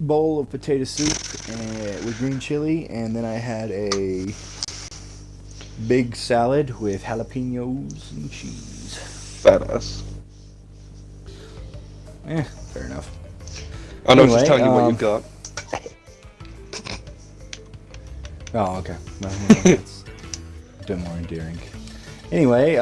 bowl of potato soup with green chili, and then I had a big salad with jalapenos and cheese. Badass. Fair enough. Oh no, Anyway, just telling you what you got. Oh, okay. Well, that's a bit more endearing. Anyway,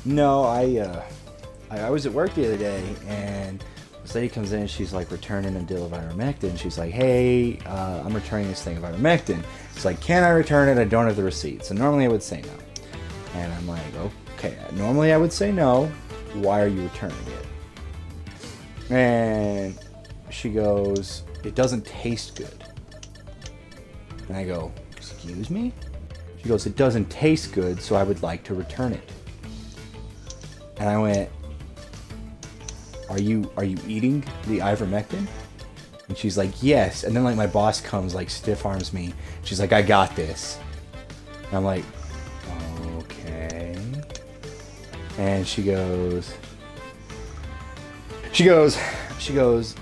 no, I was at work the other day, and this lady comes in, and she's like returning a deal of ivermectin. She's like, hey, I'm returning this thing of ivermectin. It's like, can I return it? I don't have the receipt. So normally I would say no. And I'm like, okay, normally I would say no. Why are you returning it? And she goes, it doesn't taste good. And I go, excuse me? She goes, it doesn't taste good, so I would like to return it. And I went, are you eating the ivermectin? And she's like, yes. And then like my boss comes, like stiff arms me. She's like, I got this. And I'm like, okay. And she goes,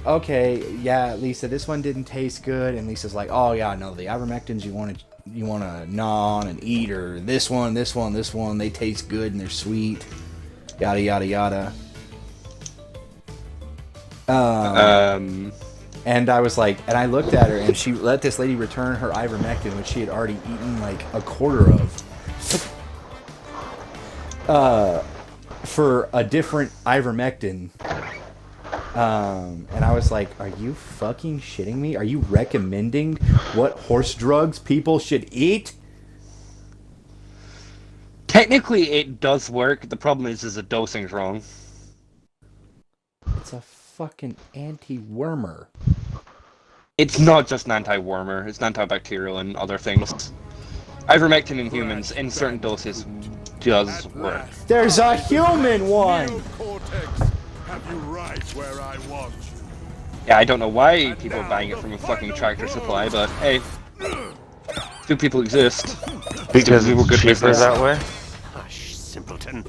okay, yeah, Lisa, this one didn't taste good. And Lisa's like, oh yeah, no, the ivermectins you want to gnaw on and eat, or this one, they taste good and they're sweet. Yada yada yada. And I was like, and I looked at her, and she let this lady return her ivermectin, which she had already eaten like a quarter of, for a different ivermectin. And I was like, are you fucking shitting me? Are you recommending what horse drugs people should eat? Technically, it does work. The problem is the dosing's wrong. It's a fucking anti-wormer. It's not just an anti-wormer. It's an antibacterial and other things. Ivermectin in humans, in certain doses, does work. There's a human one! Neocortex, have you right where I want you? Yeah, I don't know why people are buying it from a fucking Tractor Supply, but hey, do people exist? Because People it's good cheaper business. that way. Hush, simpleton.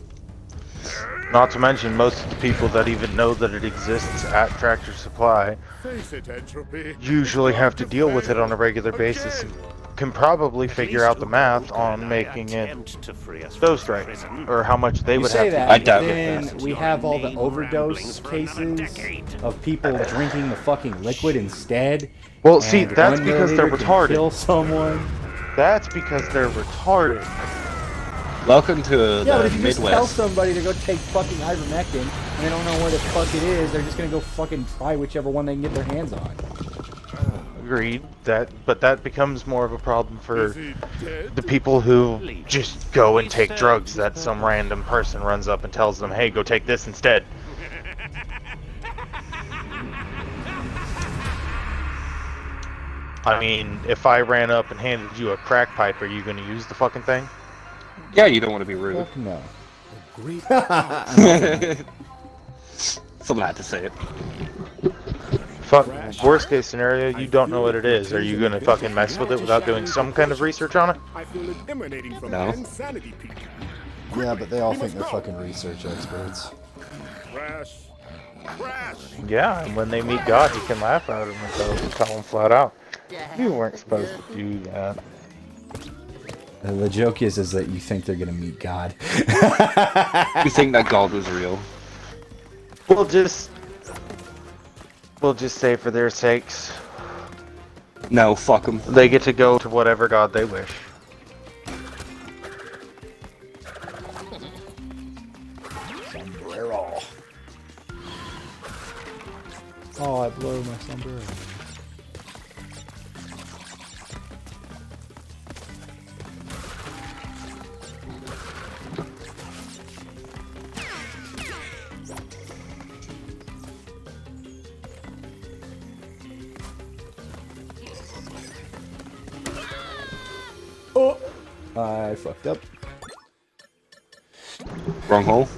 Not to mention, most of the people that even know that it exists at Tractor Supply Face it, Entropy. usually have to deal with it on a regular basis and can probably figure out the math on making it dosed right, or how much they You would say have to that, I but doubt then we have all the overdose cases of people drinking the fucking liquid instead. Well, see, and that's 1 because they're milliliter can retarded. Kill someone. That's because they're retarded. Welcome to Yeah, but the if you just tell Midwest. somebody to go take fucking ivermectin and they don't know where the fuck it is, they're just gonna go fucking try whichever one they can get their hands on. Agreed. But that becomes more of a problem for Is he dead? the people who just go and take drugs that some random person runs up and tells them, hey, go take this instead. I mean, if I ran up and handed you a crack pipe, are you going to use the fucking thing? Yeah, you don't want to be rude. Fuck no. Great. Someone had to say it. Fuck, worst case scenario, you don't know what it is. Are you going to fucking mess with it without doing some kind of research on it? I feel it emanating from No. insanity peak. Yeah, but they all think they're fucking research experts. Crash. Crash. Yeah, and when they meet God, you can laugh at him and tell him flat out, you weren't supposed to do that. The joke is that you think they're gonna meet God. You think that God was real? We'll just say for their sakes, No, fuck them. they get to go to whatever God they wish. Sombrero. Oh, I blew my sombrero. Oh, I fucked up. Wrong hole.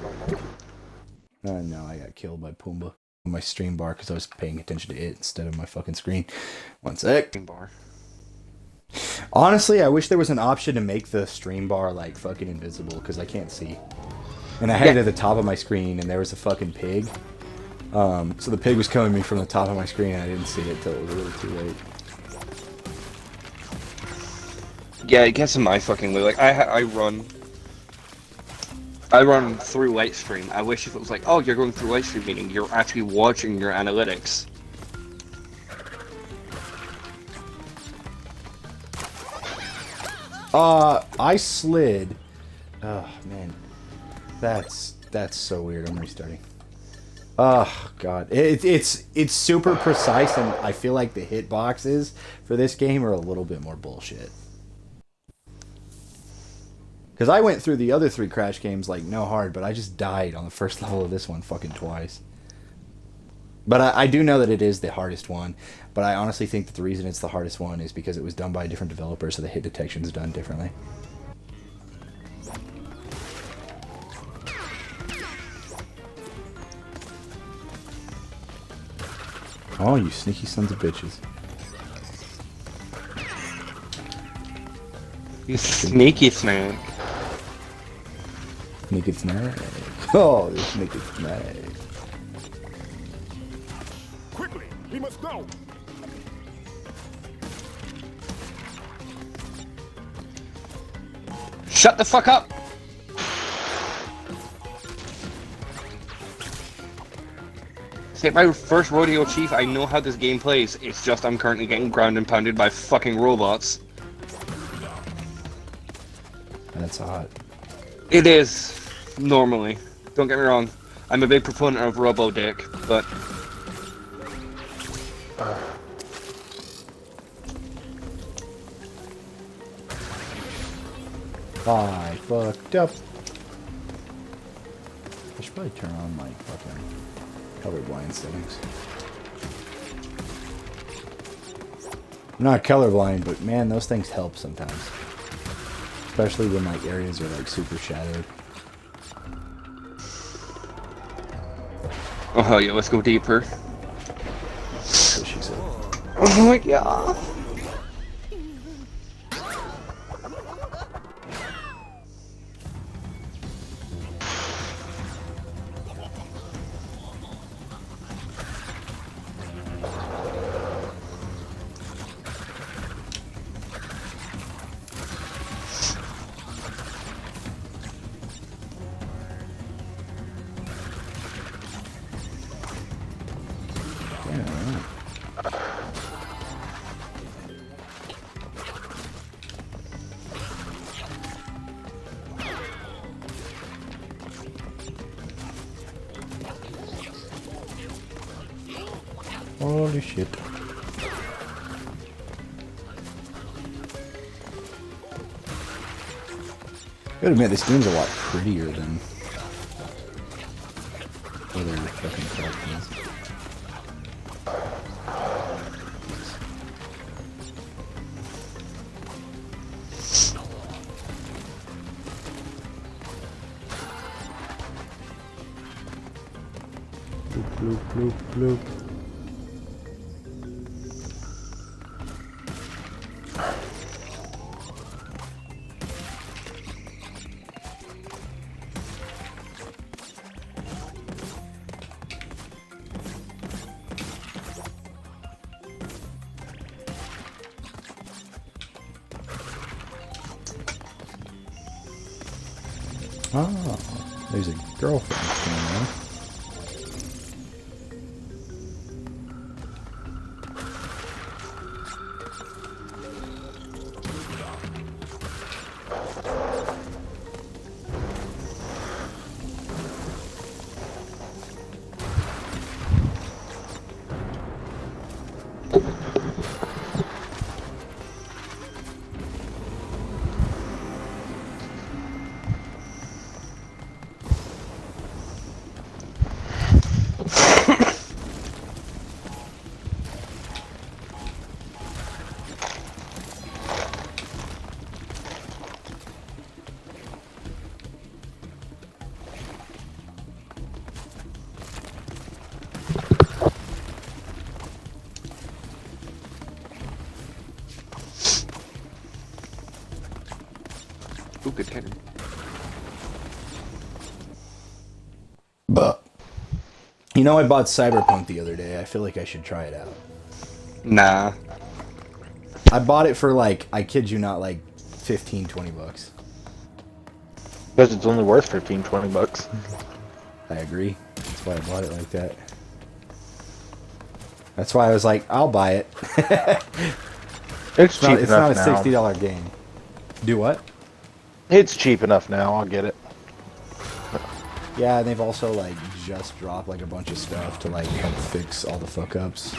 No, I got killed by Pumbaa on my stream bar because I was paying attention to it instead of my fucking screen. One sec. Bar. Honestly, I wish there was an option to make the stream bar like fucking invisible because I can't see. And I had it at the top of my screen and there was a fucking pig. So the pig was coming at me from the top of my screen, and I didn't see it till it was a little too late. Yeah, it gets in my fucking way. Like I run through Lightstream. I wish if it was like, oh, you're going through Lightstream, meaning you're actually watching your analytics. I slid. Oh man, that's so weird. I'm restarting. Oh god, it's super precise, and I feel like the hitboxes for this game are a little bit more bullshit. Because I went through the other 3 Crash games like no hard, but I just died on the first level of this one fucking twice. But I do know that it is the hardest one, but I honestly think that the reason it's the hardest one is because it was done by a different developer, so the hit detection is done differently. Oh, you sneaky sons of bitches. You sneaky snake. Sneaky snake. Oh, you sneaky snake. Quickly, we must go. Shut the fuck up! It's like my first rodeo, Chief. I know how this game plays. It's just I'm currently getting ground and pounded by fucking robots. That's hot. It is, normally. Don't get me wrong. I'm a big proponent of Robo-Dick, but... I fucked up. I should probably turn on my fucking colorblind settings. I'm not colorblind, but man, those things help sometimes. Especially when like areas are like super shadowed. Oh hell yeah, let's go deeper. That's what she said. Oh my god. Holy shit. I gotta admit, this game's a lot prettier than other fucking Crash games. Bloop, bloop, bloop, bloop. Ah, there's a girlfriend coming on. Ooh, good hitter. But You know, I bought Cyberpunk the other day. I feel like I should try it out. Nah. I bought it for like, I kid you not, like 15, 20 bucks. Because it's only worth 15, 20 bucks. I agree. That's why I bought it like that. That's why I was like, I'll buy it. It's cheap It's not enough a now. $60 game. Do what? It's cheap enough now. I'll get it. Yeah, and they've also like just dropped like a bunch of stuff to like help fix all the fuck ups.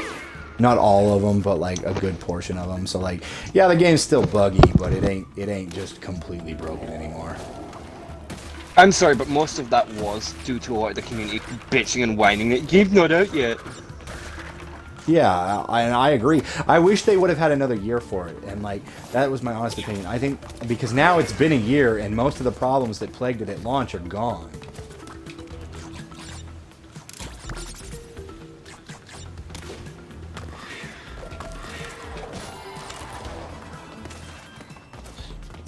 Not all of them, but like a good portion of them. So like, yeah, the game's still buggy, but it ain't just completely broken anymore. I'm sorry, but most of that was due to a lot of the community bitching and whining that game's not out yet. Yeah, I agree. I wish they would have had another year for it, and like that was my honest opinion. I think because now it's been a year, and most of the problems that plagued it at launch are gone.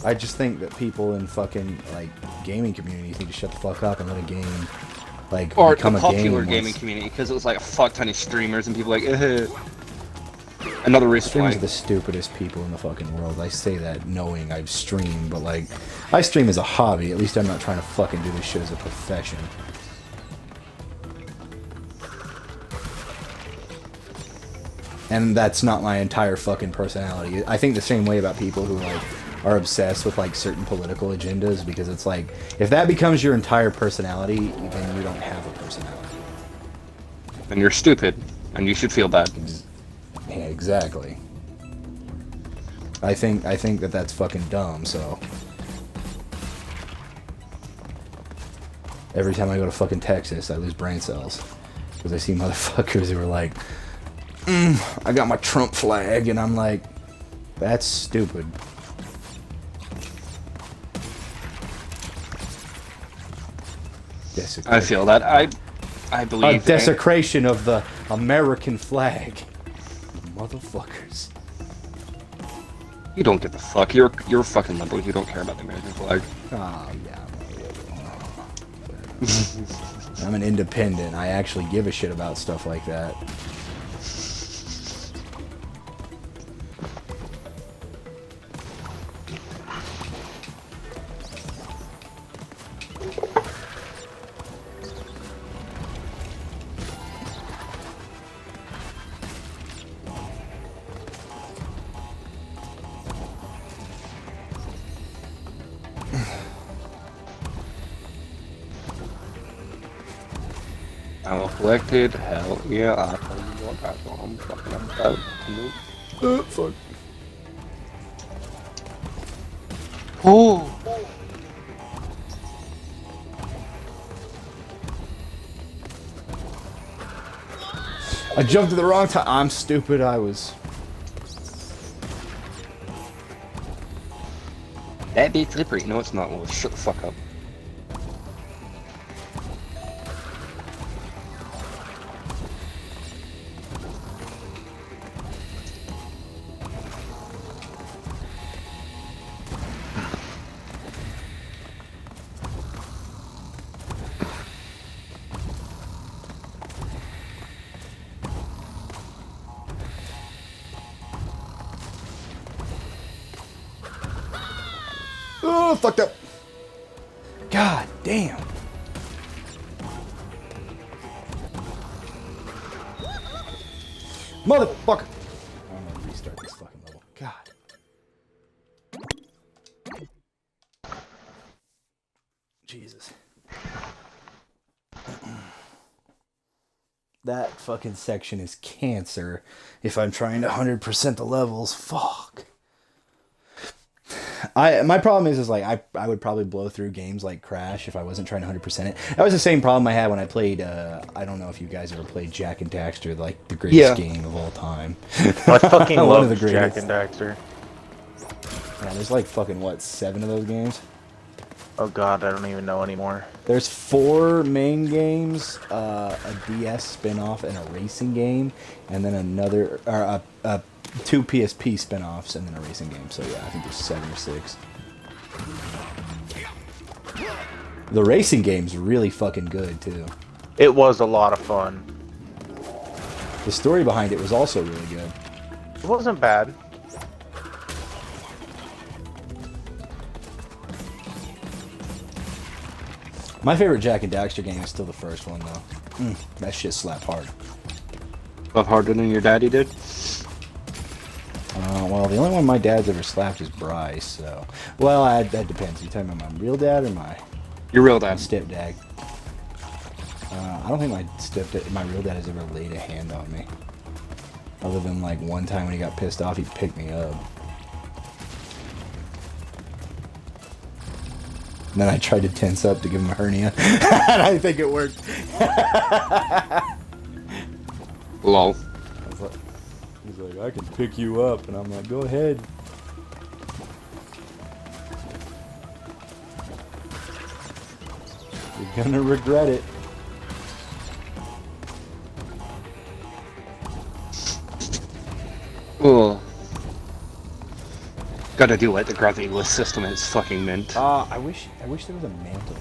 I just think that people in fucking like gaming communities need to shut the fuck up and let a game like Or become the a popular game. gaming community, because it was like a fuck ton of streamers and people like, Another reason Streamers why. are the stupidest people in the fucking world. I say that knowing I've streamed, but like, I stream as a hobby. At least I'm not trying to fucking do this shit as a profession. And that's not my entire fucking personality. I think the same way about people who like are obsessed with like certain political agendas, because it's like, if that becomes your entire personality, then you don't have a personality. And you're stupid, and you should feel bad. Yeah, exactly. I think that that's fucking dumb, so every time I go to fucking Texas, I lose brain cells. Because I see motherfuckers who are like, I got my Trump flag, and I'm like, that's stupid. I feel that. I believe A desecration of the American flag. Motherfuckers. You don't get the fuck. You're a fucking liberal. You don't care about the American flag. Oh, yeah. I'm an independent. I actually give a shit about stuff like that. I'm afflicted. Hell yeah. I tell you what, that's what I'm fucking about. Nope. Fuck. Oh. I jumped at the wrong time. I'm stupid. I was. That bit's slippery. No, it's not. Well, shut the fuck up. Oh, fucked up. God damn. Motherfucker. I'm gonna restart this fucking level. God. Jesus. That fucking section is cancer if I'm trying to 100% the levels. Fuck. My problem is like I would probably blow through games like Crash if I wasn't trying to 100% it. That was the same problem I had when I played I don't know if you guys ever played Jak and Daxter, like the greatest game of all time. I fucking One love of the Jak greatest. and Daxter. Yeah, there's like fucking what, 7 of those games? Oh god, I don't even know anymore. There's 4 main games, a DS spin-off and a racing game, and then another or 2 PSP spin-offs and then a racing game. So yeah, I think there's 7 or 6. The racing game's really fucking good too. It was a lot of fun. The story behind it was also really good. It wasn't bad. My favorite Jack and Daxter game is still the first one, though. That shit slapped hard. Love harder than your daddy did. Well, the only one my dad's ever slapped is Bryce, so... Well, that depends. You talking about my real dad or my Your real dad. stepdad? I don't think my real dad has ever laid a hand on me. Other than, like, one time when he got pissed off, he picked me up. And then I tried to tense up to give him a hernia. And I think it worked. Lol. He's like, I can pick you up. And I'm like, go ahead. You're gonna regret it. Oh. Gotta do what the gravity-less system is fucking meant. I wish there was a mantle.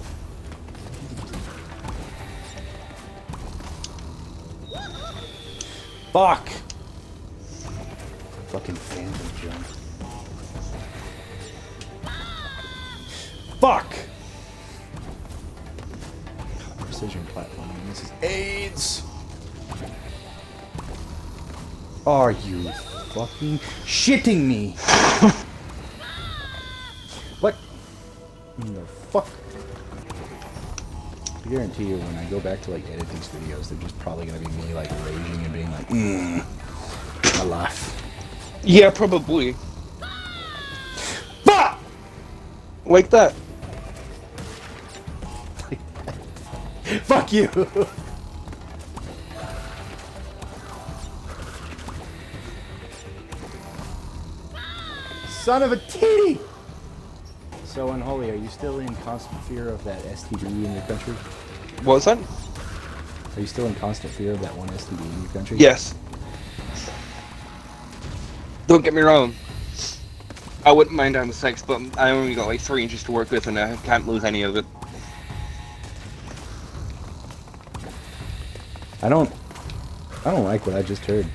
Fuck! Fucking phantom jump. Fuck! Precision platforming. This is AIDS! Are you fucking shitting me? What in the fuck? I guarantee you when I go back to like edit these videos, they're just probably gonna be me like raging and being like, my life. Yeah, probably. Fuck! Like that. Fuck you! Son of a titty! So, Unholy, are you still in constant fear of that STD in your country? What was that? Are you still in constant fear of that one STD in your country? Yes. Don't get me wrong. I wouldn't mind having sex, but I only got like 3 inches to work with and I can't lose any of it. I don't like what I just heard.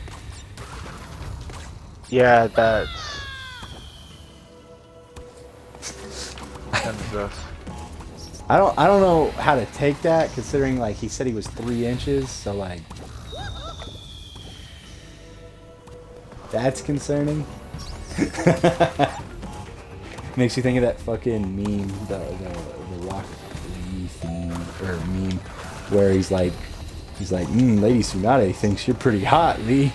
Yeah, that's us. I don't know how to take that, considering like he said he was 3 inches, so like that's concerning. Makes you think of that fucking meme, the Rock Lee theme or meme, where he's like, Lady Tsunade thinks you're pretty hot, Lee.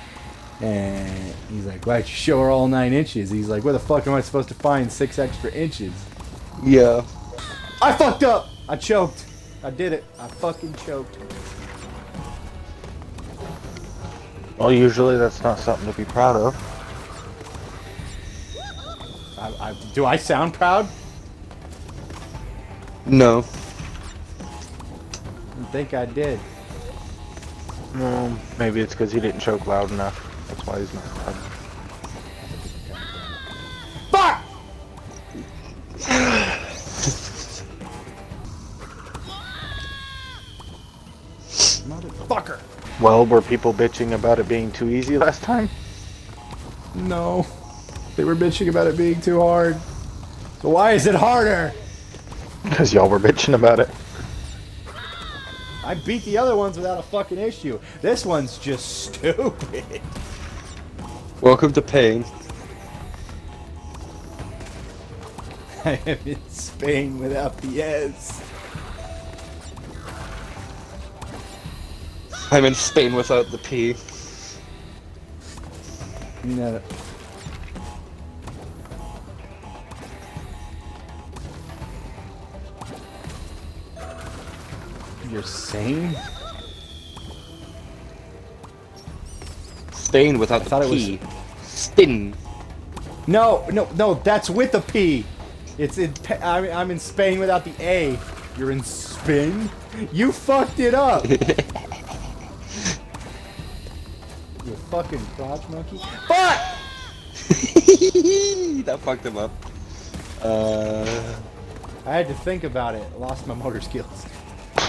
And he's like, why'd you show her all 9 inches? He's like, where the fuck am I supposed to find 6 extra inches? Yeah. I fucked up! I choked. I did it. I fucking choked. Well, usually that's not something to be proud of. Do I sound proud? No. I think I did. Well, maybe it's because he didn't choke loud enough. That's why he's not proud. Fuck! Motherfucker! Well, were people bitching about it being too easy last time? No. They were bitching about it being too hard. So why is it harder? Because y'all were bitching about it. I beat the other ones without a fucking issue. This one's just stupid. Welcome to pain. I am in Spain without the S. I'm in Spain without the P. You know. You're sane? Spain without I the thought it P. Spin. No, that's with a P. It's in. I'm in Spain without the A. You're in Spain? You fucked it up. You fucking crotch monkey. Fuck! That fucked him up. I had to think about it. I lost my motor skills.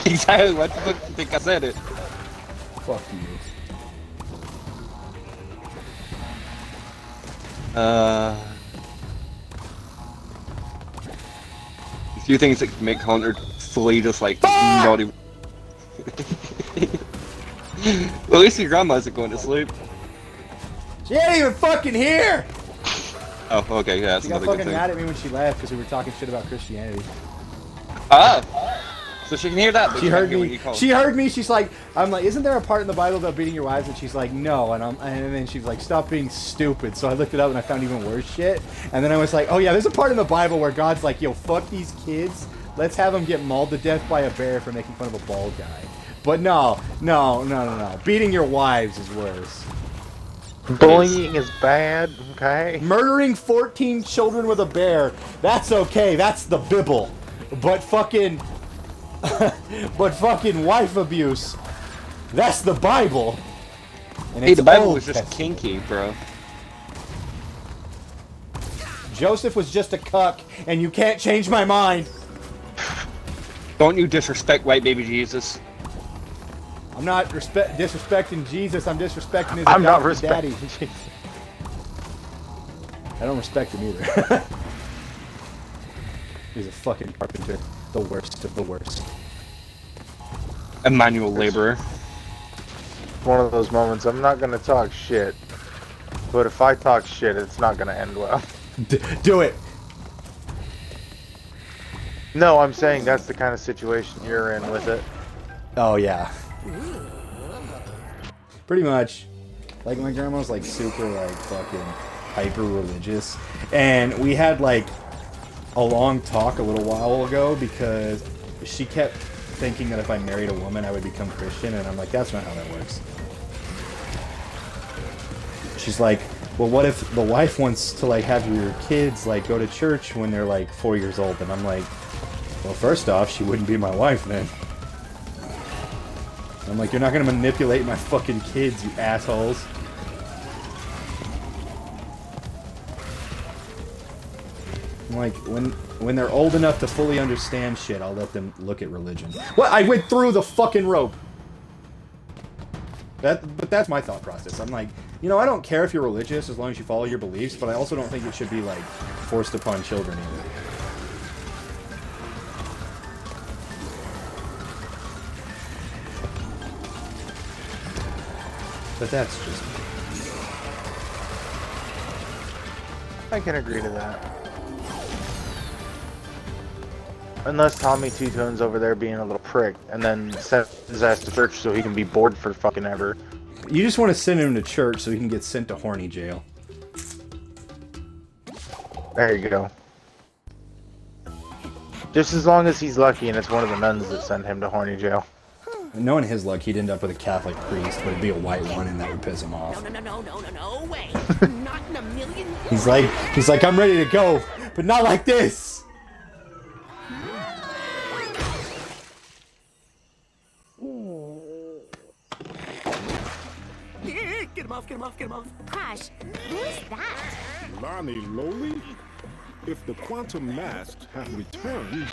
Exactly. What the fuck do you think I said it? Fuck you. A few things that make Hunter fully just like not even. Well, at least your grandma isn't going to sleep. She ain't even fucking here! Oh, okay, yeah, that's She got another good fucking thing. mad at me when she left because we were talking shit about Christianity. Ah! So she can hear that, but She can't heard hear when me. you call. She heard me. She's like, I'm like, isn't there a part in the Bible about beating your wives? And she's like, no. And then she's like, stop being stupid. So I looked it up and I found even worse shit. And then I was like, oh yeah, there's a part in the Bible where God's like, yo, fuck these kids. Let's have them get mauled to death by a bear for making fun of a bald guy. But no. Beating your wives is worse. Bullying is bad, okay? Murdering 14 children with a bear, that's okay. That's the Bible. But fucking wife abuse, that's the Bible. And Hey, it's the Bible Old was just Testament. kinky, bro. Joseph was just a cuck, and you can't change my mind. Don't you disrespect white baby Jesus. I'm not disrespecting Jesus. I'm disrespecting his I'm not adopted daddy. respecting. I don't respect him either. He's a fucking carpenter. The worst of the worst. A manual laborer. One of those moments. I'm not gonna talk shit, but if I talk shit, it's not gonna end well. Do it. No, I'm saying that's the kind of situation you're in with it. Oh yeah. Pretty much. Like my grandma's like super like fucking hyper religious, and we had like a long talk a little while ago because she kept thinking that if I married a woman I would become Christian, and I'm like, that's not how that works. She's like, well, what if the wife wants to like have your kids like go to church when they're like 4 years old? And I'm like, well, first off, she wouldn't be my wife then. I'm like, you're not gonna manipulate my fucking kids, you assholes. I'm like, when they're old enough to fully understand shit, I'll let them look at religion. What? I went through the fucking rope. But that's my thought process. I'm like, you know, I don't care if you're religious as long as you follow your beliefs, but I also don't think it should be like forced upon children either. But that's just me. I can agree to that. Unless Tommy Two-Tone's over there being a little prick, and then sends his ass to church so he can be bored for fucking ever. You just want to send him to church so he can get sent to horny jail. There you go. Just as long as he's lucky and it's one of the nuns that send him to horny jail. Knowing his luck, he'd end up with a Catholic priest, but it'd be a white one, and that would piss him off. No way. Not in a million years. He's like, I'm ready to go, but not like this. Get him off. Crash, who is that? Lonnie Lowly? If the quantum masks have returned,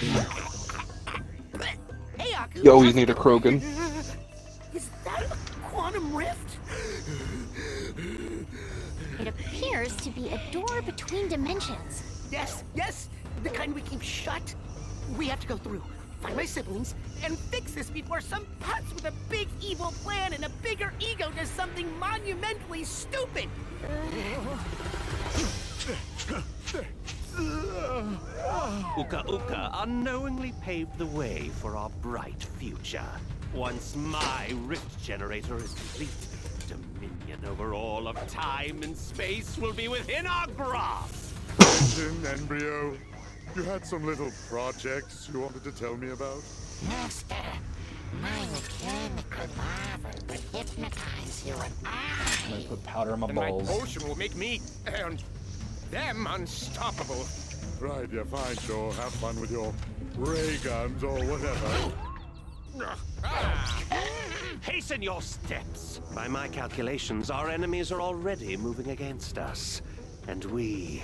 then Hey, Aku. You always need a Krogan. Is that a quantum rift? It appears to be a door between dimensions. Yes. The kind we keep shut. We have to go through, find my siblings, and fix this before some putz with a big evil plan and a bigger ego does something monumentally stupid. Uka Uka unknowingly paved the way for our bright future. Once my rift generator is complete, dominion over all of time and space will be within our grasp. Captain Embryo, you had some little projects you wanted to tell me about? Master, my mechanical marvel would hypnotize you and I'm gonna put powder in my And my balls. potion will make me and them unstoppable. Right, yeah, fine, sure. Have fun with your ray guns or whatever. Hasten your steps. By my calculations, our enemies are already moving against us, and we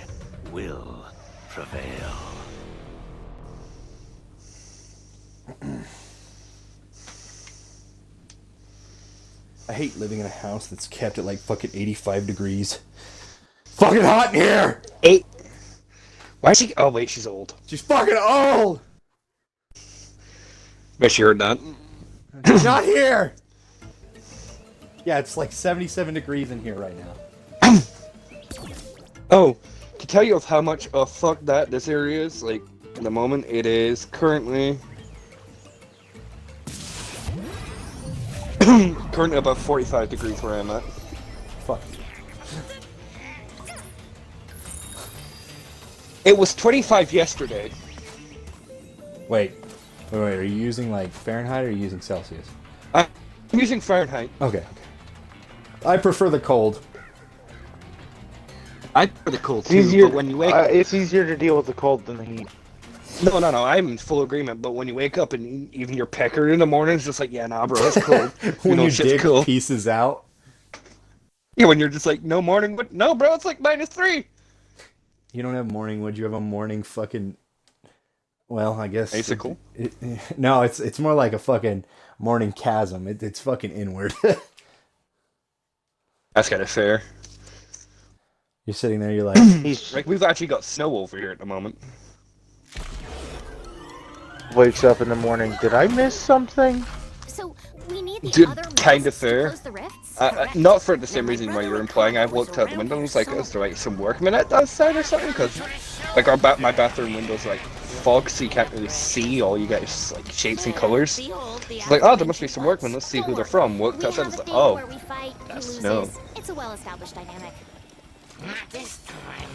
will prevail. I hate living in a house that's kept at like fucking 85 degrees. Fucking hot in here! Why is she? Oh wait, she's old. She's fucking old! Bet you heard that. Not here! Yeah, it's like 77 degrees in here right now. Oh, to tell you of how much fuck that this area is, like, at the moment, it is currently... currently about 45 degrees where I'm at. Fuck. It was 25 yesterday. Wait, are you using like Fahrenheit or are you using Celsius? I'm using Fahrenheit. Okay. I prefer the cold. I prefer the cold It's too, easier, but when you wake it's easier to deal with the cold than the heat. No, I'm in full agreement, but when you wake up and even your pecker in the morning is just like, yeah, nah, bro, it's cold. When your shit's dick cool. pieces out. Yeah, when you're just like, no morning, but no, bro, it's like -3. You don't have morning wood, you have a morning fucking... Well, I guess... Icicle? No, it's more like a fucking morning chasm. It's fucking inward. That's kind of fair. You're sitting there, you're like... Like, we've actually got snow over here at the moment. Wakes up in the morning. Did I miss something? So we need the Dude, other kind of masts to fair. close the rifts? Not for the same reason why you're implying. I looked out the window and was like, is there like some workmen outside or something? Because like my bathroom window's like fog, so you can't really see all you guys like shapes and colors. It's like, oh, there must be some workmen. Let's see who they're from. Looked outside, it's like, oh, that's snow. It's a well-established dynamic. Not this time.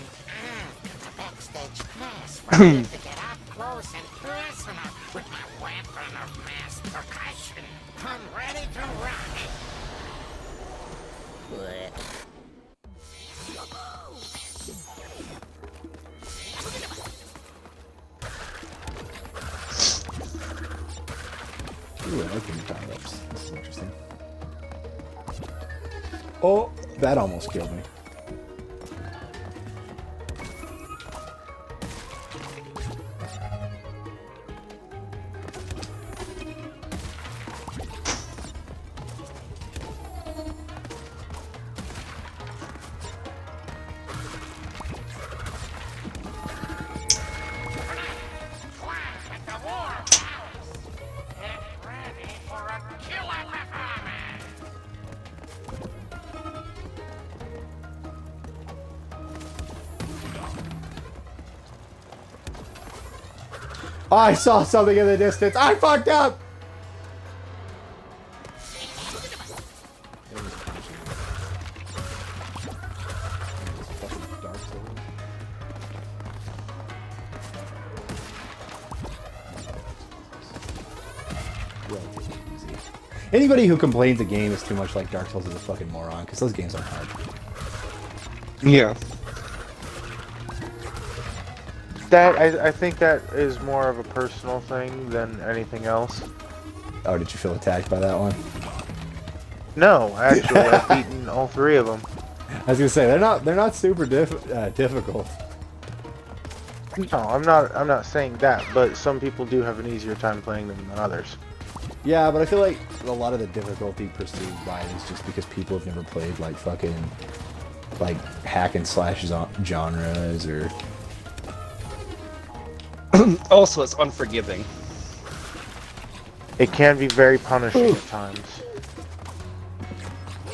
The backstage pass. Ready to get up close and personal with my weapon of mass percussion. I'm ready to rock. Ooh, I like the power-ups. This is interesting. Oh, that almost killed me. I saw something in the distance. I fucked up. Anybody who complains a game is too much like Dark Souls is a fucking moron, because those games aren't hard. Yeah. That I think that is more of a personal thing than anything else. Oh, did you feel attacked by that one? No, actually, I've beaten all 3 of them. I was gonna say they're not super difficult. No, I'm not saying that, but some people do have an easier time playing them than others. Yeah, but I feel like a lot of the difficulty perceived by it is just because people have never played like fucking like hack and slash genres or. Also, it's unforgiving. It can be very punishing at times.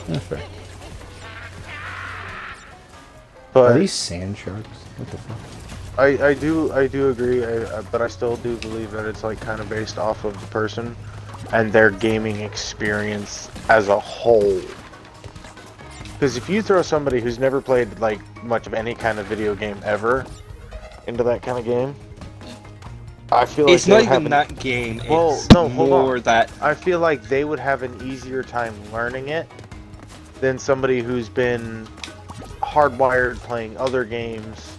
That's fair. But are these sand sharks? What the fuck? I do agree, but I still do believe that it's like kind of based off of the person and their gaming experience as a whole. Because if you throw somebody who's never played like much of any kind of video game ever into that kind of game, I feel like it's not even that game. Well, it's no, hold more on. that I feel like they would have an easier time learning it than somebody who's been hardwired playing other games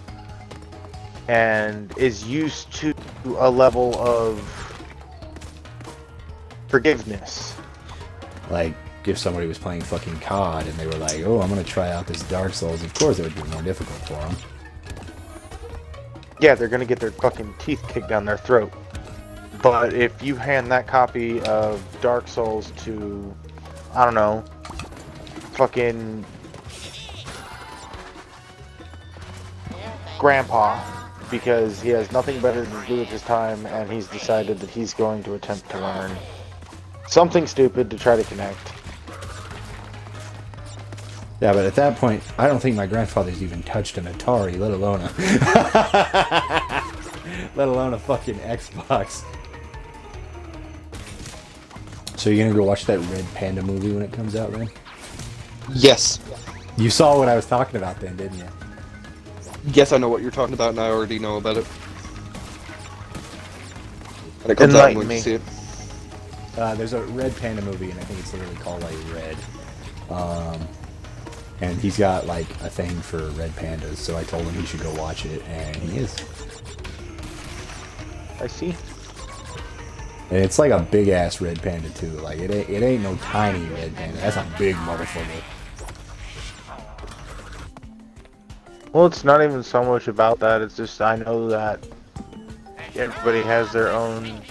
and is used to a level of forgiveness. Like, if somebody was playing fucking COD and they were like, oh, I'm gonna try out this Dark Souls, of course it would be more difficult for them. Yeah, they're gonna get their fucking teeth kicked down their throat. But if you hand that copy of Dark Souls to, I don't know, fucking grandpa because he has nothing better to do with his time, and he's decided that he's going to attempt to learn something stupid to try to connect. Yeah, but at that point, I don't think my grandfather's even touched an Atari, let alone a fucking Xbox. So you're gonna go watch that Red Panda movie when it comes out, man? Yes. You saw what I was talking about then, didn't you? Yes, I know what you're talking about, and I already know about it. When it comes out, I'm going to see it. There's a Red Panda movie, and I think it's literally called like Red. And he's got like a thing for red pandas, so I told him he should go watch it, and he is. I see. And it's like a big ass red panda too. Like it ain't no tiny red panda. That's a big motherfucker. Well, it's not even so much about that. It's just I know that everybody has their own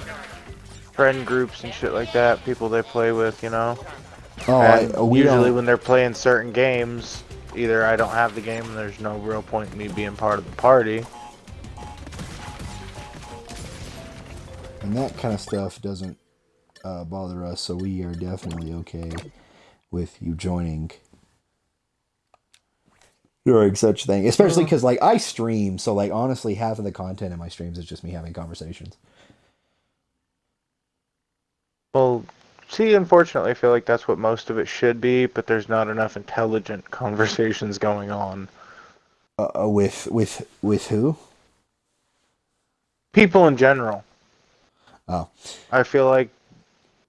friend groups and shit like that. People they play with, you know. Oh, we usually don't... when they're playing certain games, either I don't have the game and there's no real point in me being part of the party. And that kind of stuff doesn't bother us, so we are definitely okay with you joining during such thing. Especially because, like, I stream, so, like, honestly, half of the content in my streams is just me having conversations. Well, see, unfortunately, I feel like that's what most of it should be, but there's not enough intelligent conversations going on. With who? People in general. Oh. I feel like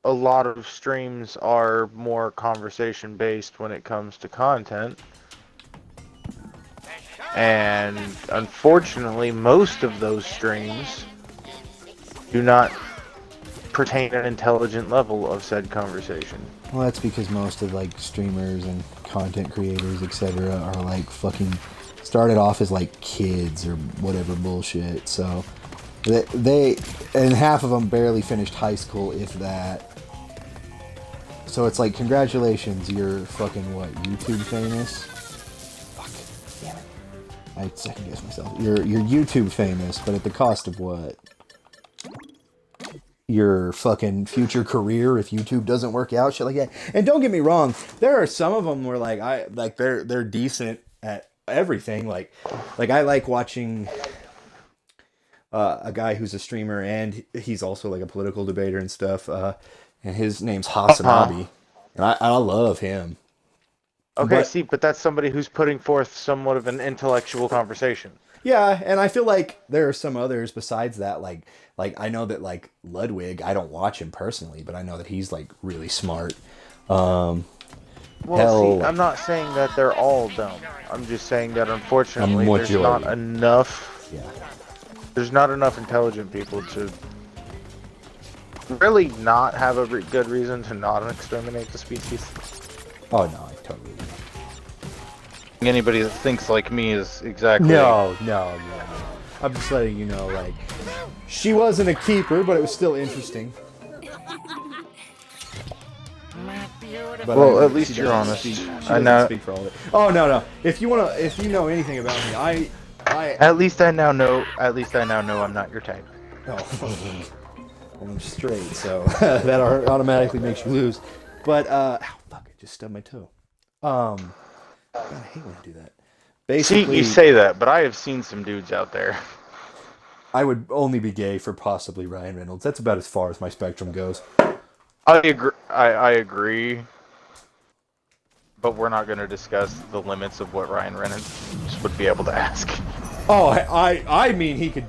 a lot of streams are more conversation-based when it comes to content. And unfortunately, most of those streams do not pertain an intelligent level of said conversation. Well, that's because most of, like, streamers and content creators, etc., are, like, fucking started off as, like, kids or whatever bullshit, so they and half of them barely finished high school, if that. So it's like, congratulations, you're fucking, what, YouTube famous? Fuck, damn it. I second guess myself. You're YouTube famous, but at the cost of what? Your fucking future career if YouTube doesn't work out, shit like that. And don't get me wrong, there are some of them where like they're decent at everything. Like I like watching a guy who's a streamer and he's also like a political debater and stuff. And his name's Hasanabi, and I love him. Okay, but that's somebody who's putting forth somewhat of an intellectual conversation. Yeah, and I feel like there are some others besides that, like I know that like Ludwig, I don't watch him personally, but I know that he's like really smart. Well, see, I'm not saying that they're all dumb. I'm just saying that unfortunately there's not enough. Yeah. There's not enough intelligent people to really not have a good reason to not exterminate the species. Oh no, I totally agree. Anybody that thinks like me is exactly... No. I'm just letting you know, like, she wasn't a keeper, but it was still interesting. But well, at least you're honest. She doesn't speak for all of it. Oh no. If you know anything about me, I. At least I now know I'm not your type. Oh, I'm straight, so that automatically makes you lose. But ow, fuck! I just stubbed my toe. God, I hate when I do that. Basically, see, you say that, but I have seen some dudes out there. I would only be gay for possibly Ryan Reynolds. That's about as far as my spectrum goes. I agree. But we're not going to discuss the limits of what Ryan Reynolds would be able to ask. Oh, I mean, he could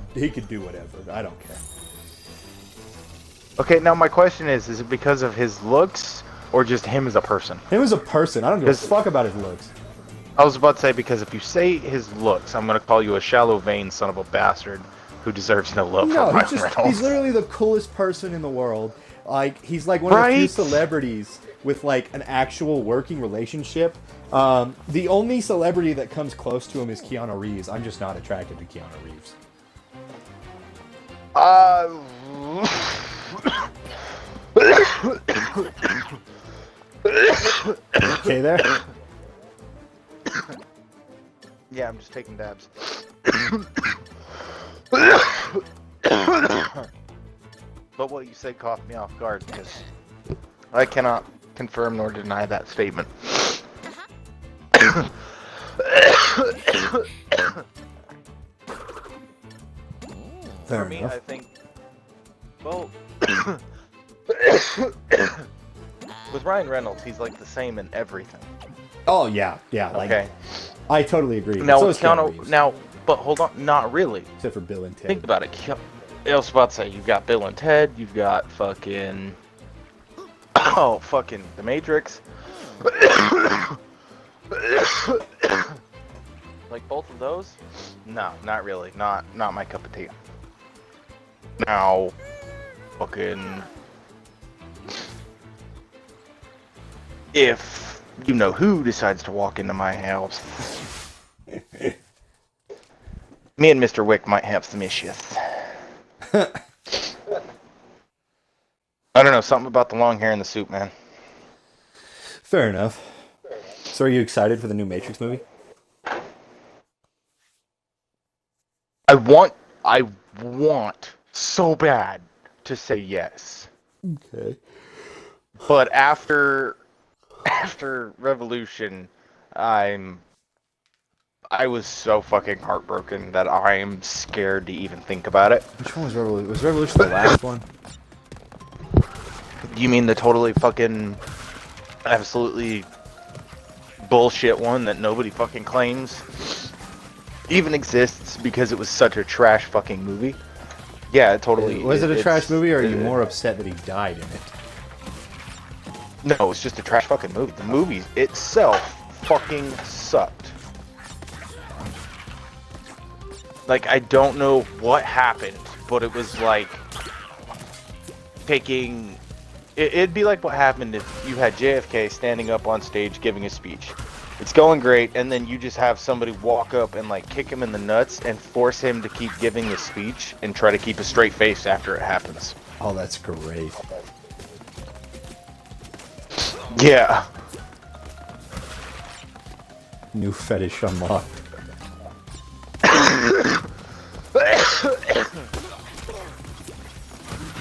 do whatever. I don't care. Okay, now my question is it because of his looks or just him as a person? Him as a person. I don't give a fuck about his looks. I was about to say, because if you say his looks, I'm going to call you a shallow vein son of a bastard who deserves no love from Ryan Reynolds. He's literally the coolest person in the world. Like, he's like one of the few celebrities with like an actual working relationship. The only celebrity that comes close to him is Keanu Reeves. I'm just not attracted to Keanu Reeves. okay there? Yeah, I'm just taking dabs. But what you said caught me off guard because I cannot confirm nor deny that statement. Fair For me, enough. I think, well, with Ryan Reynolds, he's like the same in everything. Oh yeah, yeah. Like, Okay. I totally agree. Now, So is Keanu Reeves, but hold on, not really. except for Bill and Ted. Think about it. I was about to say, you've got Bill and Ted, you've got fucking, oh, fucking The Matrix. Like both of those? No, not really. Not my cup of tea. Now, fucking, if you know who decides to walk into my house, me and Mr. Wick might have some issues. I don't know, something about the long hair in the suit, man. Fair enough. So are you excited for the new Matrix movie? I want so bad to say yes. Okay. But after Revolution, I was so fucking heartbroken that I'm scared to even think about it. Which one was Revolution? Was Revolution the last one? You mean the totally fucking absolutely bullshit one that nobody fucking claims even exists because it was such a trash fucking movie? Yeah, it totally. Was it a trash movie, or are you more upset that he died in it? No, it's just a trash fucking movie. The movie itself fucking sucked. Like, I don't know what happened, but it was like taking... It'd be like what happened if you had JFK standing up on stage giving a speech. It's going great, and then you just have somebody walk up and like kick him in the nuts and force him to keep giving the speech and try to keep a straight face after it happens. Oh, that's great. Yeah. New fetish unlocked.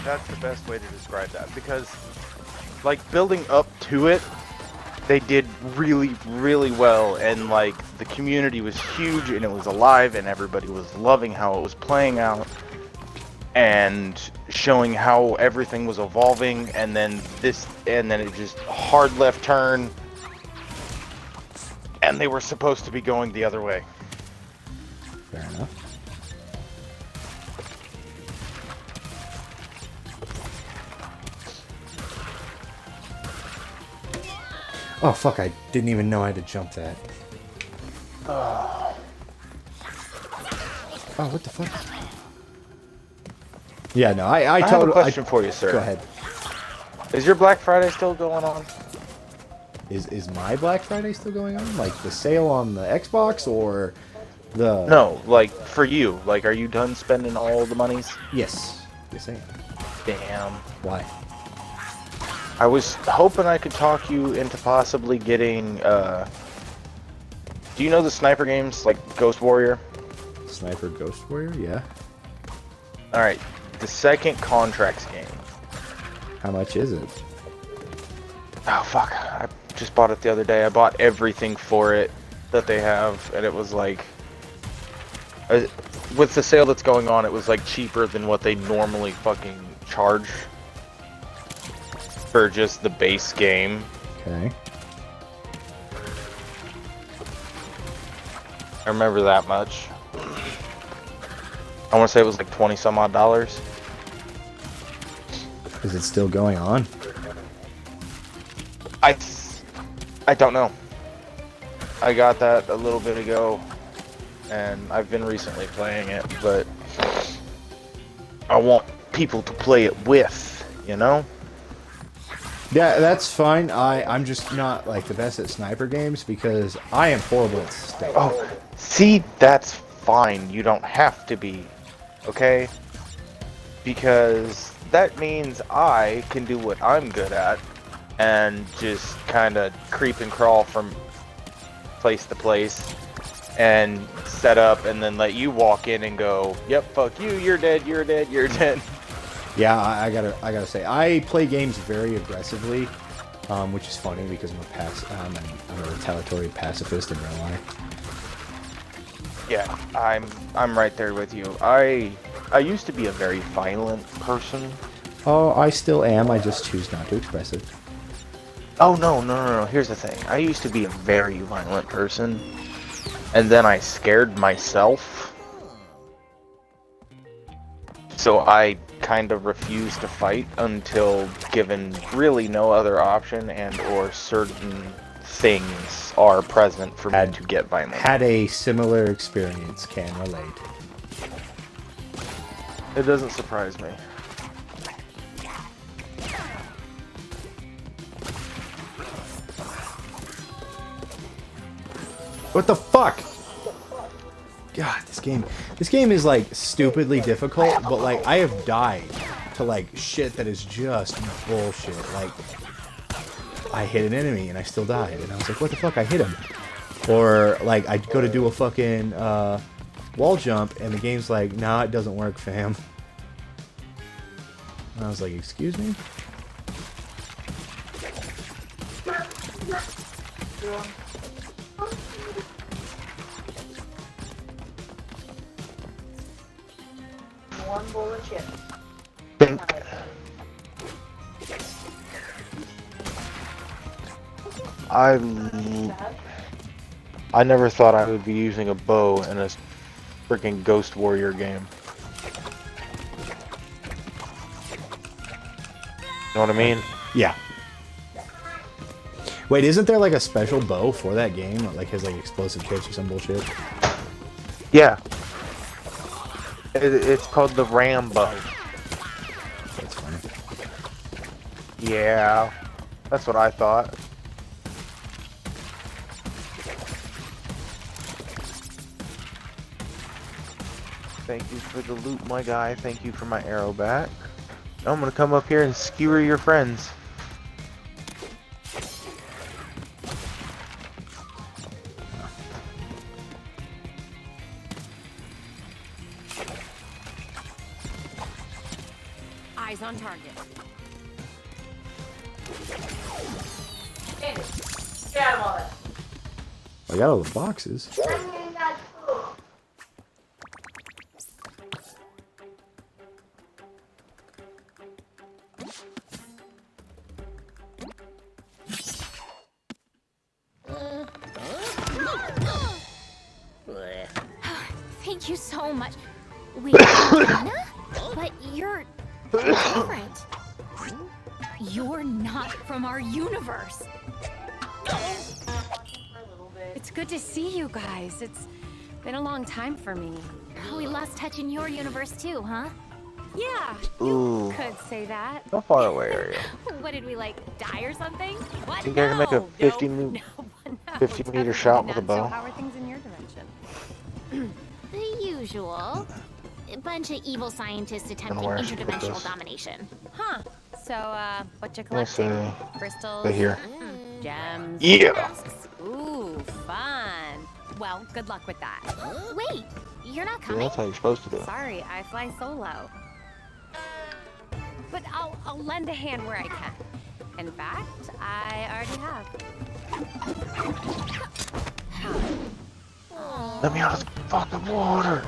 That's the best way to describe that, because like building up to it, they did really, really well, and like the community was huge and it was alive and everybody was loving how it was playing out and showing how everything was evolving, and then it just hard left turn and they were supposed to be going the other way. Fair enough. Oh fuck, I didn't even know I had to jump that. Oh, what the fuck? Yeah, no, I have totally... a question for you, sir. Go ahead. Is your Black Friday still going on? Is my Black Friday still going on? Like the sale on the Xbox, or the... No, like for you. Like, are you done spending all the monies? Yes. Yes, I am. Damn. Why? I was hoping I could talk you into possibly getting, do you know the sniper games, like Ghost Warrior? Sniper Ghost Warrior? Yeah. Alright, the second Contracts game. How much is it? Oh, fuck. I just bought it the other day. I bought everything for it that they have, and it was like... with the sale that's going on, it was like cheaper than what they normally fucking charge for just the base game. Okay. I remember that much. I want to say it was like 20 some odd dollars. Is it still going on? I don't know. I got that a little bit ago, and I've been recently playing it, but I want people to play it with, you know? Yeah, that's fine. I'm just not like the best at sniper games because I am horrible at stealth. Oh, see, that's fine. You don't have to be, okay? Because that means I can do what I'm good at and just kind of creep and crawl from place to place and set up and then let you walk in and go, yep, fuck you, you're dead, you're dead, you're dead. Yeah, I gotta say, I play games very aggressively, which is funny because I'm a retaliatory pacifist in real life. Yeah, I'm right there with you. I used to be a very violent person. Oh, I still am. I just choose not to express it. Oh no. Here's the thing. I used to be a very violent person, and then I scared myself. So I kind of refused to fight until given really no other option and or certain things are present for me to get violent. Had a similar experience, can relate. It doesn't surprise me. What the fuck? God, this game is like stupidly difficult, but like I have died to like shit that is just bullshit. Like I hit an enemy and I still died, and I was like, what the fuck? I hit him. Or like I go to do a fucking wall jump, and the game's like, nah, it doesn't work, fam. And I was like, excuse me? One bowl of chips. I never thought I would be using a bow in a freaking Ghost Warrior game. Know what I mean? Yeah. Wait, isn't there like a special bow for that game that like has like explosive kits or some bullshit? Yeah. It's called the Rambo. That's funny. Yeah. That's what I thought. Thank you for the loot, my guy. Thank you for my arrow back. Now I'm gonna come up here and skewer your friends. Eyes on target. Get out of all that. I got all the boxes. Thank you so much. Wait, Anna? But you're different. You're not from our universe. It's good to see you guys. It's been a long time for me. We lost touch in your universe too, huh? Yeah, Ooh. you could say that. How far away are you? What did we like die or something? What? Think I can make a 50 meter definitely shot with a not. bow? So how are things in your dimension? The usual. A bunch of evil scientists attempting where I should put interdimensional this. domination. Huh. So, what you Let's collecting? see. Crystals? Right here. Gems? Yeah. Masks? Ooh, fun. Well, good luck with that. Wait, you're not Yeah, coming? that's how you're supposed to do it. Sorry, I fly solo. But I'll lend a hand where I can. In fact, I already have. Let me out of the fucking water.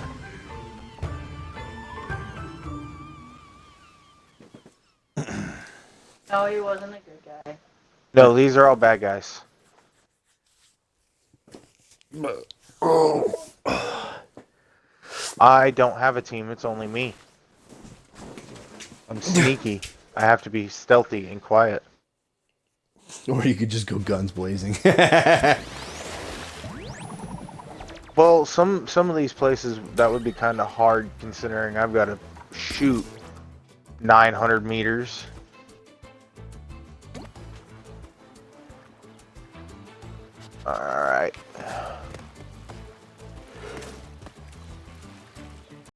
No, he wasn't a good guy. No, these are all bad guys. I don't have a team, it's only me. I'm sneaky. I have to be stealthy and quiet. Or you could just go guns blazing. Well, some of these places, that would be kind of hard considering I've got to shoot 900 meters. Alright.